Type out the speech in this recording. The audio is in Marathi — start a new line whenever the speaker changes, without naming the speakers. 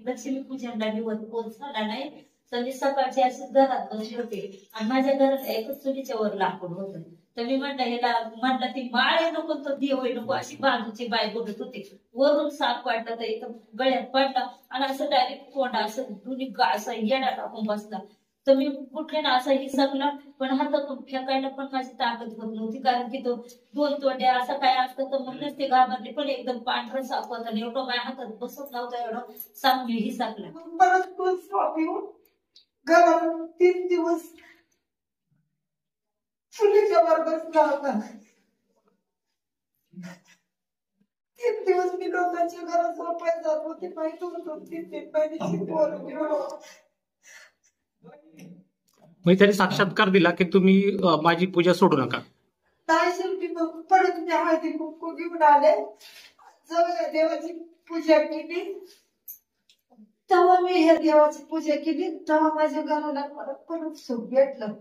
लक्ष्मी पूजनला निवड पोच झाला नाही तर मी सकाळची अशी घरात बसली होते आणि माझ्या घरात एकच चुलीच्या वर लाकूड होतं. तर मी म्हणलं ह्याला म्हणलं ती माळ नको तो देव नको अशी बाजूची बाय बघत होती. वरून साप वाटलं तर इथं गळ्यात पडला आणि असं डायरेक्ट तोंडा असं दोन्ही असं येडा टाकून बसला. तर मी कुठे ना असं हिसकला पण हातातून फेकायला पण माझी ताकद होत नव्हती कारण की तो 2 तोंड्या असं काय असतं तर म्हणूनच ते घाबरले. पण एकदम पांढरं साप होता आणि एवढं माझ्या हातात बसत नव्हतं एवढं साप मी हिसकला.
परत घरात 3 दिवस चुलीच्या वर बसला होता. 3 दिवस मी लोकांच्या घरात झोपायला जात होते माहित होतं 3 महिन्याची पोरं घेऊन.
मग त्यांनी साक्षात्कार दिला की तुम्ही माझी पूजा सोडू नका.
नाही शेवटी मग परत मी हळदी कुंकू घेऊन आले. जेव्हा देवाची पूजा केली तेव्हा मी ह्या देवाची पूजा केली तेव्हा माझ्या घराला परत सुख भेटलं.